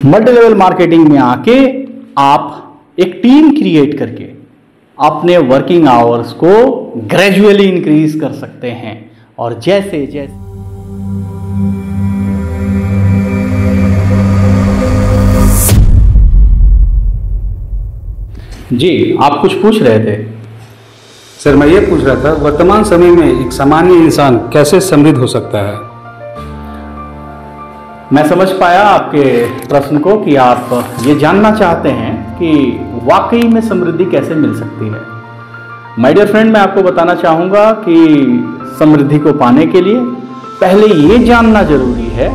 Multi level marketing में आके आप एक टीम क्रिएट करके अपने वर्किंग आवर्स को ग्रेजुअली इंक्रीज कर सकते हैं। और जैसे जैसे जी, आप कुछ पूछ रहे थे। सर, मैं ये पूछ रहा था, वर्तमान समय में एक सामान्य इंसान कैसे समृद्ध हो सकता है? मैं समझ पाया आपके प्रश्न को कि आप ये जानना चाहते हैं कि वाकई में समृद्धि कैसे मिल सकती है। माय डियर फ्रेंड, मैं आपको बताना चाहूँगा कि समृद्धि को पाने के लिए पहले ये जानना जरूरी है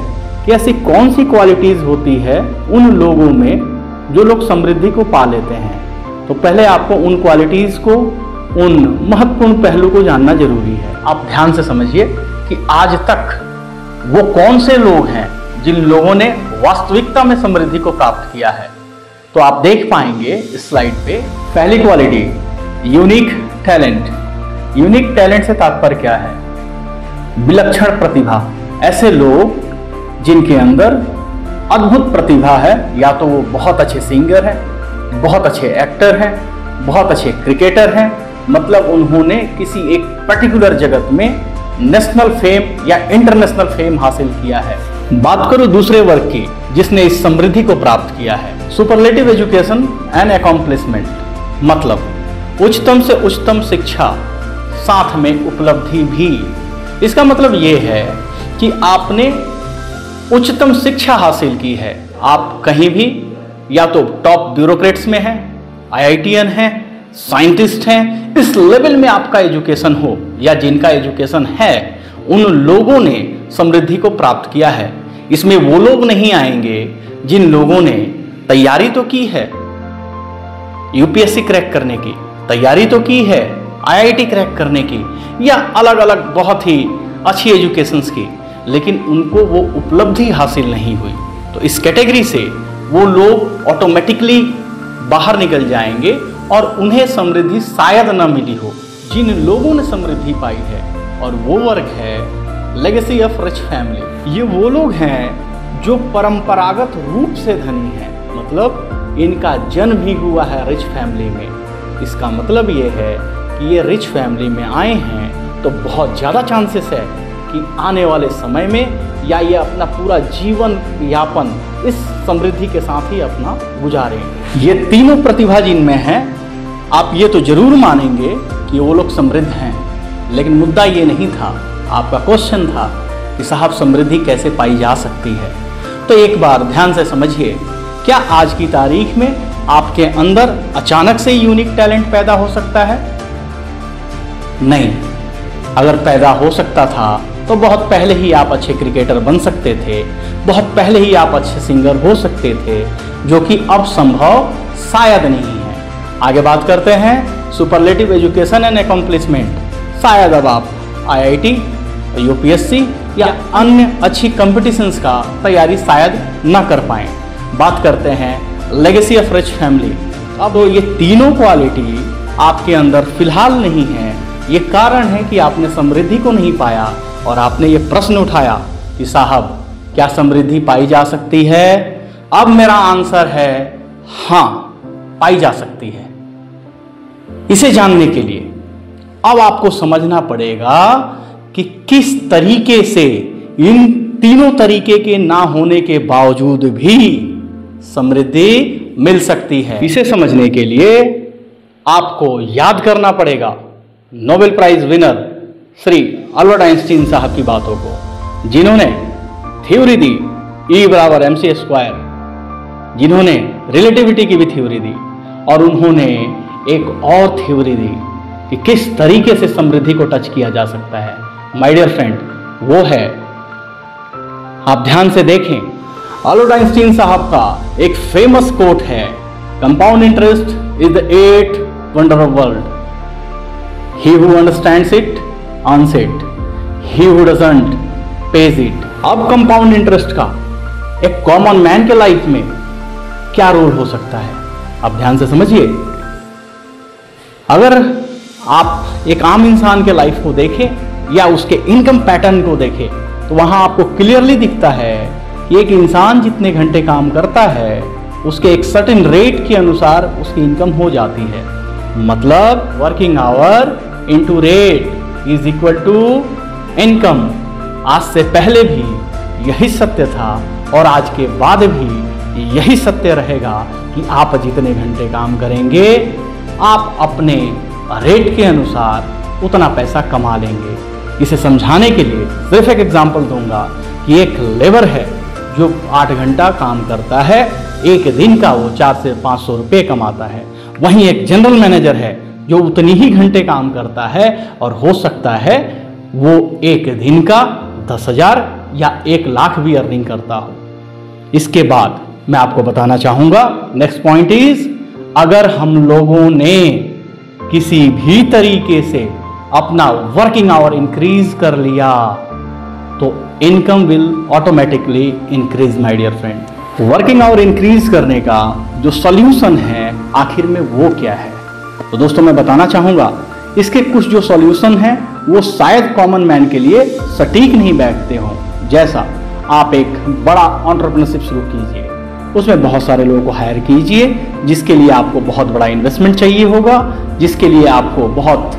कि ऐसी कौन सी क्वालिटीज़ होती है उन लोगों में जो लोग समृद्धि को पा लेते हैं। तो पहले आपको उन क्वालिटीज़ को, उन महत्वपूर्ण पहलू को जानना जरूरी है। आप ध्यान से समझिए कि आज तक वो कौन से लोग हैं जिन लोगों ने वास्तविकता में समृद्धि को प्राप्त किया है। तो आप देख पाएंगे इस स्लाइड पे, पहली quality unique talent. Unique talent से तात्पर्य क्या है? विलक्षण प्रतिभा। ऐसे लोग जिनके अंदर अद्भुत प्रतिभा है, या तो वो बहुत अच्छे सिंगर हैं, बहुत अच्छे एक्टर हैं, बहुत अच्छे क्रिकेटर हैं, मतलब उन्होंने किसी एक पर्टिकुलर जगत में नेशनल फेम या इंटरनेशनल फेम हासिल किया है। बात करो दूसरे वर्ग की जिसने इस समृद्धि को प्राप्त किया है, सुपरलेटिव एजुकेशन एंड अकॉम्प्लिशमेंट, मतलब उच्चतम से उच्चतम शिक्षा, साथ में उपलब्धि भी। इसका मतलब ये है कि आपने उच्चतम शिक्षा हासिल की है। आप कहीं भी या तो टॉप ब्यूरोक्रेट्स में हैं, IITian हैं, साइंटिस्ट हैं, इस लेवल में आपका एजुकेशन हो, या जिनका एजुकेशन है उन लोगों ने समृद्धि को प्राप्त किया है। इसमें वो लोग नहीं आएंगे जिन लोगों ने तैयारी तो की है, UPSC क्रैक करने की तैयारी तो की है, IIT क्रैक करने की, या अलग अलग बहुत ही अच्छी एजुकेशंस की, लेकिन उनको वो उपलब्धि हासिल नहीं हुई। तो इस कैटेगरी से वो लोग ऑटोमेटिकली बाहर निकल जाएंगे और उन्हें समृद्धि शायद न मिली हो। जिन लोगों ने समृद्धि पाई है, और वो वर्ग है लेगेसी ऑफ रिच फैमिली। ये वो लोग हैं जो परंपरागत रूप से धनी हैं, मतलब इनका जन्म भी हुआ है रिच फैमिली में। इसका मतलब ये है कि ये रिच फैमिली में आए हैं तो बहुत ज़्यादा चांसेस है कि आने वाले समय में या ये अपना पूरा जीवन यापन इस समृद्धि के साथ ही अपना गुजारें। ये तीनों प्रतिभा जिनमें हैं, आप ये तो जरूर मानेंगे कि वो लोग समृद्ध हैं, लेकिन मुद्दा ये नहीं था। आपका क्वेश्चन था कि साहब समृद्धि कैसे पाई जा सकती है। तो एक बार ध्यान से समझिए, क्या आज की तारीख में आपके अंदर अचानक से यूनिक टैलेंट पैदा हो सकता है? नहीं। अगर पैदा हो सकता था तो बहुत पहले ही आप अच्छे क्रिकेटर बन सकते थे, बहुत पहले ही आप अच्छे सिंगर हो सकते थे, जो कि अब संभव शायद नहीं है। आगे बात करते हैं सुपरलेटिव एजुकेशन एंड अकॉम्प्लिशमेंट। शायद अब आप IIT, UPSC या अन्य अच्छी कंपटीशंस का तैयारी शायद न कर पाएँ। बात करते हैं लेगेसी ऑफ रिच फैमिली। अब ये तीनों क्वालिटी आपके अंदर फिलहाल नहीं है। ये कारण है कि आपने समृद्धि को नहीं पाया और आपने ये प्रश्न उठाया कि साहब क्या समृद्धि पाई जा सकती है? अब मेरा आंसर है हाँ, पाई जा सकती है। इसे जानने के लिए अब आपको समझना पड़ेगा कि किस तरीके से इन तीनों तरीके के ना होने के बावजूद भी समृद्धि मिल सकती है। इसे समझने के लिए आपको याद करना पड़ेगा Nobel prize winner Shri Albert Einstein साहब की बातों को, जिन्होंने थ्योरी दी E=mc², जिन्होंने रिलेटिविटी की भी थ्योरी दी, और उन्होंने एक और थ्योरी दी कि किस तरीके से समृद्धि को टच किया जा सकता है। माय डियर फ्रेंड, वो है, आप ध्यान से देखें, अल्बर्ट आइंस्टीन साहब का एक फेमस कोट है, compound interest is the 8th wonder of world. He who understands it earns it, he who doesn't page it. अब कंपाउंड इंटरेस्ट का एक कॉमन मैन के लाइफ में क्या रोल हो सकता है, आप ध्यान से समझिए। अगर आप एक आम इंसान के लाइफ को देखें या उसके इनकम पैटर्न को देखें, तो वहां आपको क्लियरली दिखता है कि एक इंसान जितने घंटे काम करता है उसके एक सर्टेन रेट के अनुसार उसकी इनकम हो जाती है। मतलब working hour into rate is equal to income. आज से पहले भी यही सत्य था और आज के बाद भी यही सत्य रहेगा कि आप जितने घंटे काम करेंगे आप अपने रेट के अनुसार उतना पैसा कमा लेंगे। इसे समझाने के लिए सिर्फ एक एग्जांपल दूंगा कि एक लेबर है जो 8 घंटा काम करता है, एक दिन का वो 400 से 500 रुपये कमाता है। वहीं एक जनरल मैनेजर है जो उतनी ही घंटे काम करता है और हो सकता है वो एक दिन का 10,000 या 1 लाख भी अर्निंग करता हो। इसके बाद मैं आपको बताना चाहूंगा, नेक्स्ट पॉइंट इज, अगर हम लोगों ने किसी भी तरीके से अपना वर्किंग आवर इंक्रीज कर लिया तो income will automatically increase my dear friend. Working hour increase करने का जो सॉल्यूशन है आखिर में वो क्या है? तो दोस्तों मैं बताना चाहूंगा, इसके कुछ जो सॉल्यूशन हैं वो शायद कॉमन मैन के लिए सटीक नहीं बैठते हों। जैसा आप एक बड़ा एंटरप्रेन्योरशिप शुरू कीजिए, उसमें बहुत सारे लोगों को हायर कीजिए, जिसके लिए आपको बहुत बड़ा इन्वेस्टमेंट चाहिए होगा, जिसके लिए आपको बहुत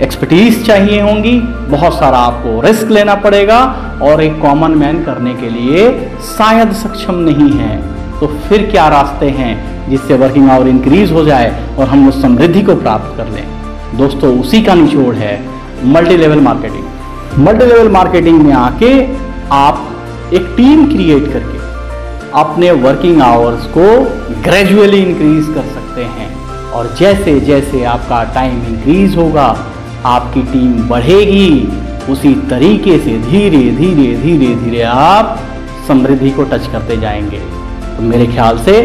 एक्सपर्टीज चाहिए होंगी, बहुत सारा आपको रिस्क लेना पड़ेगा और एक कॉमन मैन करने के लिए शायद सक्षम नहीं है। तो फिर क्या रास्ते हैं जिससे वर्किंग आवर इंक्रीज हो जाए और हम उस समृद्धि को प्राप्त कर लें? दोस्तों उसी का निचोड़ है multi level marketing. Multi level marketing में आके आप एक टीम क्रिएट करके अपने वर्किंग आवर्स को ग्रेजुअली इंक्रीज कर सकते हैं और जैसे जैसे आपका टाइम इंक्रीज होगा आपकी टीम बढ़ेगी, उसी तरीके से धीरे धीरे धीरे धीरे आप समृद्धि को टच करते जाएंगे। तो मेरे ख्याल से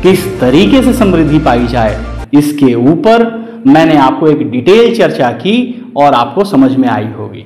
किस तरीके से समृद्धि पाई जाए इसके ऊपर मैंने आपको एक डिटेल चर्चा की और आपको समझ में आई होगी।